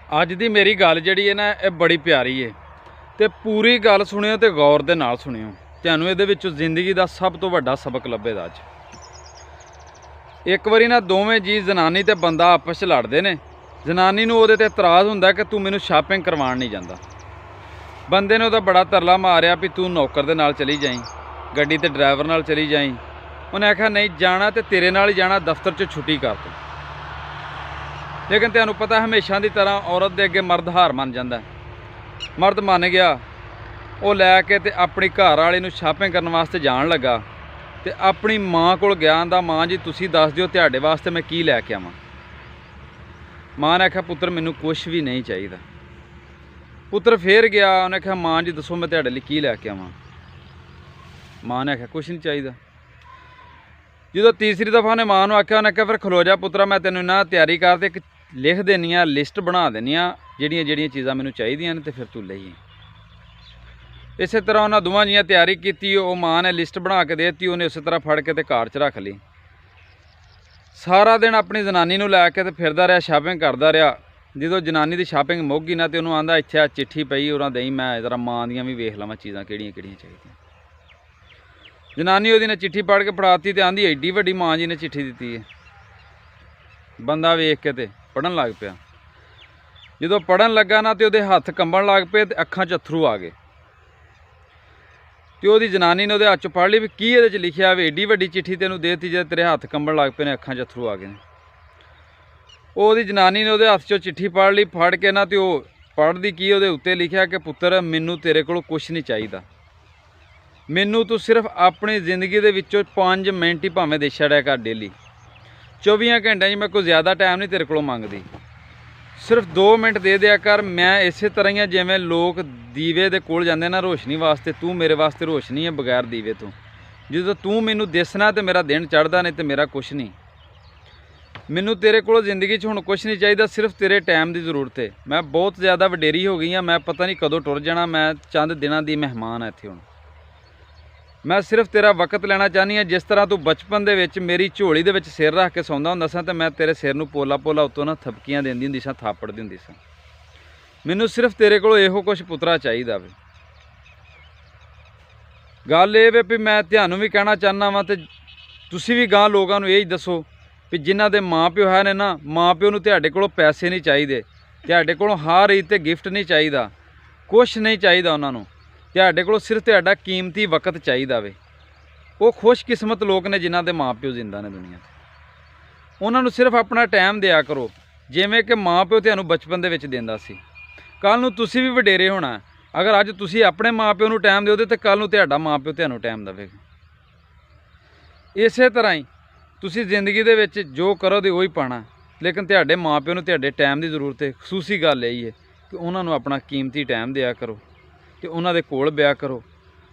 ਅੱਜ ਦੀ ਮੇਰੀ ਗੱਲ ਜਿਹੜੀ ਹੈ ਨਾ ਇਹ ਬੜੀ ਪਿਆਰੀ ਹੈ ਤੇ ਪੂਰੀ ਗੱਲ ਸੁਣਿਓ ਤੇ ਗੌਰ ਦੇ ਨਾਲ ਸੁਣਿਓ। ਤੁਹਾਨੂੰ ਇਹਦੇ ਵਿੱਚੋਂ ਜ਼ਿੰਦਗੀ ਦਾ ਸਭ ਤੋਂ ਵੱਡਾ ਸਬਕ ਲੱਭੇਗਾ। ਅੱਜ ਇੱਕ ਵਾਰੀ ਨਾ ਦੋਵੇਂ ਜੀ ਜਨਾਨੀ ਤੇ ਬੰਦਾ ਆਪਸ 'ਚ ਲੜਦੇ ਨੇ। ਜਨਾਨੀ ਨੂੰ ਉਹਦੇ ਤੇ ਇਤਰਾਜ਼ ਹੁੰਦਾ ਕਿ ਤੂੰ ਮੈਨੂੰ ਸ਼ਾਪਿੰਗ ਕਰਵਾਉਣ ਨਹੀਂ ਜਾਂਦਾ। ਬੰਦੇ ਨੇ ਉਹਦਾ ਬੜਾ ਤਰਲਾ ਮਾਰਿਆ ਵੀ ਤੂੰ ਨੌਕਰ ਦੇ ਨਾਲ ਚਲੀ ਜਾਈਂ, ਗੱਡੀ ਤੇ ਡਰਾਈਵਰ ਨਾਲ ਚਲੀ ਜਾਈਂ। ਉਹਨੇ ਆਖਿਆ ਨਹੀਂ ਜਾਣਾ ਤੇ ਤੇਰੇ ਨਾਲ ਹੀ ਜਾਣਾ, ਦਫ਼ਤਰ 'ਚ ਛੁੱਟੀ ਕਰ ਤੂੰ। ਲੇਕਿਨ ਤੁਹਾਨੂੰ ਪਤਾ ਹਮੇਸ਼ਾ ਦੀ ਤਰ੍ਹਾਂ ਔਰਤ ਦੇ ਅੱਗੇ ਮਰਦ ਹਾਰ ਮੰਨ ਜਾਂਦਾ। ਮਰਦ ਮੰਨ ਗਿਆ, ਉਹ ਲੈ ਕੇ ਤੇ ਆਪਣੀ ਘਰ ਵਾਲੀ ਨੂੰ ਸ਼ਾਪਿੰਗ ਕਰਨ ਵਾਸਤੇ ਜਾਣ ਲੱਗਾ ਤੇ ਆਪਣੀ ਮਾਂ ਕੋਲ ਗਿਆ। ਆਂਦਾ ਮਾਂ ਜੀ ਤੁਸੀਂ ਦੱਸ ਦਿਓ ਤੁਹਾਡੇ ਵਾਸਤੇ ਮੈਂ ਕੀ ਲੈ ਕੇ ਆਵਾਂ। ਮਾਂ ਨੇ ਆਖਿਆ ਪੁੱਤਰ ਮੈਨੂੰ ਕੁਛ ਵੀ ਨਹੀਂ ਚਾਹੀਦਾ। ਪੁੱਤਰ ਫੇਰ ਗਿਆ, ਉਹਨੇ ਆਖਿਆ ਮਾਂ ਜੀ ਦੱਸੋ ਮੈਂ ਤੁਹਾਡੇ ਲਈ ਕੀ ਲੈ ਕੇ ਆਵਾਂ। ਮਾਂ ਨੇ ਆਖਿਆ ਕੁਛ ਨਹੀਂ ਚਾਹੀਦਾ। ਜਦੋਂ ਤੀਸਰੀ ਦਫਾ ਉਹਨੇ ਮਾਂ ਨੂੰ ਆਖਿਆ, ਉਹਨੇ ਆਖਿਆ ਫਿਰ ਖਲੋ ਜਾ ਪੁੱਤਰਾ, ਮੈਂ ਤੈਨੂੰ ਨਾ ਤਿਆਰੀ ਕਰ ਤੇ ਇੱਕ ਲਿਖ ਦੇਣੀ ਆ, ਲਿਸਟ ਬਣਾ ਦੇਣੀ ਆ ਜਿਹੜੀਆਂ ਚੀਜ਼ਾਂ ਮੈਨੂੰ ਚਾਹੀਦੀਆਂ ਨੇ ਤੇ ਫਿਰ ਤੂੰ ਲਈ। ਇਸੇ ਤਰ੍ਹਾਂ ਉਹਨਾਂ ਦੋਵਾਂ ਜੀਆਂ ਤਿਆਰੀ ਕੀਤੀ। ਉਹ ਮਾਂ ਨੇ ਲਿਸਟ ਬਣਾ ਕੇ ਦੇ ਦਿੱਤੀ, ਉਹਨੇ ਉਸੇ ਤਰ੍ਹਾਂ ਫੜ ਕੇ ਤੇ ਕਾਰ 'ਚ ਰੱਖ ਲਈ। ਸਾਰਾ ਦਿਨ ਆਪਣੀ ਜਨਾਨੀ ਨੂੰ ਲੈ ਕੇ ਤੇ ਫਿਰਦਾ ਰਿਹਾ, ਸ਼ਾਪਿੰਗ ਕਰਦਾ ਰਿਹਾ। ਜਦੋਂ ਜਨਾਨੀ ਦੀ ਸ਼ਾਪਿੰਗ ਮੁੱਕ ਗਈ ਨਾ ਤੇ ਉਹਨੂੰ ਆਂਦਾ ਇੱਥੇ ਆ ਚਿੱਠੀ ਪਈ, ਉਹਨਾਂ ਦੇਈ ਮੈਂ ਜ਼ਰਾ ਮਾਂ ਦੀਆਂ ਵੀ ਵੇਖ ਲਵਾਂ ਚੀਜ਼ਾਂ ਕਿਹੜੀਆਂ ਚਾਹੀਦੀਆਂ। ਜਨਾਨੀ ਉਹਦੀ ਨੇ ਚਿੱਠੀ ਪੜ੍ਹ ਕੇ ਫੜਾਤੀ ਤੇ ਆਂਦੀ ਐਡੀ ਵੱਡੀ ਮਾਂ ਜੀ ਨੇ ਚਿੱਠੀ ਦਿੱਤੀ ਹੈ। ਬੰਦਾ ਵੇਖ ਕੇ ਤੇ ਪੜ੍ਹਨ ਲੱਗ ਪਿਆ। ਜਦੋਂ ਪੜ੍ਹਨ ਲੱਗਾ ਨਾ ਤੇ ਉਹਦੇ ਹੱਥ ਕੰਬਣ ਲੱਗ ਪਏ ਤੇ ਅੱਖਾਂ 'ਚ ਅੱਥਰੂ ਆ ਗਏ। ਤੇ ਉਹਦੀ ਜਨਾਨੀ ਨੇ ਉਹਦੇ ਹੱਥ 'ਚ ਪੜ੍ਹ ਲਈ ਵੀ ਕੀ ਇਹਦੇ 'ਚ ਲਿਖਿਆ ਵੀ ਐਡੀ ਵੱਡੀ ਚਿੱਠੀ ਤੈਨੂੰ ਦੇ ਦਿੱਤੀ ਜੇ ਤੇਰੇ ਹੱਥ ਕੰਬਣ ਲੱਗ ਪਏ ਨੇ, ਅੱਖਾਂ 'ਚ ਅੱਥਰੂ ਆ ਗਏ ਨੇ। ਉਹਦੀ ਜਨਾਨੀ ਨੇ ਉਹਦੇ ਹੱਥ 'ਚੋਂ ਚਿੱਠੀ ਪੜ੍ਹ ਲਈ, ਫੜ ਕੇ ਨਾ ਤੇ ਉਹ ਪੜ੍ਹਦੀ ਕੀ ਉਹਦੇ ਉੱਤੇ ਲਿਖਿਆ ਕਿ ਪੁੱਤਰ ਮੈਨੂੰ ਤੇਰੇ ਕੋਲ ਕੁਛ ਨਹੀਂ ਚਾਹੀਦਾ, ਮੈਨੂੰ ਤੂੰ ਸਿਰਫ ਆਪਣੀ ਜ਼ਿੰਦਗੀ ਦੇ ਵਿੱਚੋਂ 5 ਮਿੰਟ ਹੀ ਭਾਵੇਂ ਦੇ ਛੜਿਆ ਕਰ ਡੇਲੀ। 24 ਘੰਟਿਆਂ 'ਚ ਮੈਂ ਕੋਈ ਜ਼ਿਆਦਾ ਟਾਈਮ ਨਹੀਂ ਤੇਰੇ ਕੋਲੋਂ ਮੰਗਦੀ, ਸਿਰਫ 2 ਮਿੰਟ ਦੇ ਦਿਆ ਕਰ। ਮੈਂ ਇਸੇ ਤਰ੍ਹਾਂ ਹੀ ਜਿਵੇਂ ਲੋਕ ਦੀਵੇ ਦੇ ਕੋਲ ਜਾਂਦੇ ਨਾ ਰੋਸ਼ਨੀ ਵਾਸਤੇ, ਤੂੰ ਮੇਰੇ ਵਾਸਤੇ ਰੋਸ਼ਨੀ ਹੈ ਬਗੈਰ ਦੀਵੇ ਤੋਂ। ਜਦੋਂ ਤੂੰ ਮੈਨੂੰ ਦਿਸਣਾ ਤੇ ਮੇਰਾ ਦਿਨ ਚੜ੍ਹਦਾ, ਨਹੀਂ ਤੇ ਮੇਰਾ ਕੁਛ ਨਹੀਂ। ਮੈਨੂੰ ਤੇਰੇ ਕੋਲੋਂ ਜ਼ਿੰਦਗੀ 'ਚ ਹੁਣ ਕੁਛ ਨਹੀਂ ਚਾਹੀਦਾ, ਸਿਰਫ ਤੇਰੇ ਟਾਈਮ ਦੀ ਜ਼ਰੂਰਤ ਹੈ। ਮੈਂ ਬਹੁਤ ਜ਼ਿਆਦਾ ਵਡੇਰੀ ਹੋ ਗਈ ਹਾਂ, ਮੈਂ ਪਤਾ ਨਹੀਂ ਕਦੋਂ ਟੁਰ ਜਾਣਾ। ਮੈਂ ਚੰਦ ਦਿਨਾਂ ਦੀ ਮਹਿਮਾਨ ਹਾਂ ਇੱਥੇ। ਹੁਣ ਮੈਂ ਸਿਰਫ ਤੇਰਾ ਵਕਤ ਲੈਣਾ ਚਾਹੁੰਦੀ ਹਾਂ। ਜਿਸ ਤਰ੍ਹਾਂ ਤੂੰ ਬਚਪਨ ਦੇ ਵਿੱਚ ਮੇਰੀ ਝੋਲੀ ਦੇ ਵਿੱਚ ਸਿਰ ਰੱਖ ਕੇ ਸੌਂਦਾ ਹੁੰਦਾ ਸਾਂ ਤੇ ਮੈਂ ਤੇਰੇ ਸਿਰ ਨੂੰ ਪੋਲਾ ਉੱਤੋਂ ਨਾ ਥਪਕੀਆਂ ਦਿੰਦੀ ਹੁੰਦੀ ਸਾਂ, ਥਾਪੜਦੀ ਹੁੰਦੀ ਸਾਂ। ਮੈਨੂੰ ਸਿਰਫ ਤੇਰੇ ਕੋਲੋਂ ਇਹੋ ਕੁਛ ਪੁੱਤਰਾ ਚਾਹੀਦਾ ਵੇ। ਗੱਲ ਇਹ ਵੇ ਵੀ ਮੈਂ ਤੁਹਾਨੂੰ ਵੀ ਕਹਿਣਾ ਚਾਹੁੰਦਾ ਵਾਂ ਤੇ ਤੁਸੀਂ ਵੀ ਗਾਂ ਲੋਕਾਂ ਨੂੰ ਇਹ ਹੀ ਦੱਸੋ ਵੀ ਜਿਨ੍ਹਾਂ ਦੇ ਮਾਂ ਪਿਓ ਹੈ ਨੇ ਨਾ, ਮਾਂ ਪਿਓ ਨੂੰ ਤੁਹਾਡੇ ਕੋਲੋਂ ਪੈਸੇ ਨਹੀਂ ਚਾਹੀਦੇ, ਤੁਹਾਡੇ ਕੋਲੋਂ ਹਾਰ ਰੀਤ ਤੇ ਗਿਫਟ ਨਹੀਂ ਚਾਹੀਦਾ, ਕੁਛ ਨਹੀਂ ਚਾਹੀਦਾ ਉਹਨਾਂ ਨੂੰ। ਤੁਹਾਡੇ ਕੋਲੋਂ ਸਿਰਫ ਤੁਹਾਡਾ ਕੀਮਤੀ ਵਕਤ ਚਾਹੀਦਾ ਵੇ। ਉਹ ਖੁਸ਼ਕਿਸਮਤ ਲੋਕ ਨੇ ਜਿਨ੍ਹਾਂ ਦੇ ਮਾਂ ਪਿਓ ਜ਼ਿੰਦਾ ਨੇ ਦੁਨੀਆ 'ਤੇ। ਉਹਨਾਂ ਨੂੰ ਸਿਰਫ ਆਪਣਾ ਟਾਈਮ ਦਿਆ ਕਰੋ, ਜਿਵੇਂ ਕਿ ਮਾਂ ਪਿਓ ਤੁਹਾਨੂੰ ਬਚਪਨ ਦੇ ਵਿੱਚ ਦਿੰਦਾ ਸੀ। ਕੱਲ੍ਹ ਨੂੰ ਤੁਸੀਂ ਵੀ ਵਡੇਰੇ ਹੋਣਾ। ਅਗਰ ਅੱਜ ਤੁਸੀਂ ਆਪਣੇ ਮਾਂ ਪਿਓ ਨੂੰ ਟਾਈਮ ਦਿਓਗੇ ਤਾਂ ਕੱਲ੍ਹ ਨੂੰ ਤੁਹਾਡਾ ਮਾਂ ਪਿਓ ਤੁਹਾਨੂੰ ਟਾਈਮ ਦੇਵੇਗਾ। ਇਸੇ ਤਰ੍ਹਾਂ ਹੀ ਤੁਸੀਂ ਜ਼ਿੰਦਗੀ ਦੇ ਵਿੱਚ ਜੋ ਕਰੋਗੇ ਉਹੀ ਪਾਣਾ, ਲੇਕਿਨ ਤੁਹਾਡੇ ਮਾਂ ਪਿਓ ਨੂੰ ਤੁਹਾਡੇ ਟਾਈਮ ਦੀ ਜ਼ਰੂਰਤ ਹੈ। ਖਸੂਸੀ ਗੱਲ ਇਹੀ ਹੈ ਕਿ ਉਹਨਾਂ ਨੂੰ ਆਪਣਾ ਕੀਮਤੀ ਟਾਈਮ ਦਿਆ ਕਰੋ ਤੇ ਉਹਨਾਂ ਦੇ ਕੋਲ ਬਿਆ ਕਰੋ,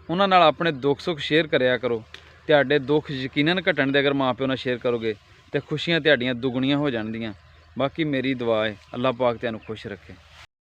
ਉਹਨਾਂ ਨਾਲ ਆਪਣੇ ਦੁੱਖ ਸੁੱਖ ਸ਼ੇਅਰ ਕਰਿਆ ਕਰੋ। ਤੁਹਾਡੇ ਦੁੱਖ ਯਕੀਨਨ ਘਟਣ ਦੇ ਅਗਰ ਮਾਂ ਪਿਓ ਨਾਲ ਸ਼ੇਅਰ ਕਰੋਗੇ ਤੇ ਖੁਸ਼ੀਆਂ ਤੁਹਾਡੀਆਂ ਦੁੱਗਣੀਆਂ ਹੋ ਜਾਣਗੀਆਂ। ਬਾਕੀ ਮੇਰੀ ਦੁਆ ਹੈ ਅੱਲਾਹ ਪਾਕ ਤੁਹਾਨੂੰ ਖੁਸ਼ ਰੱਖੇ।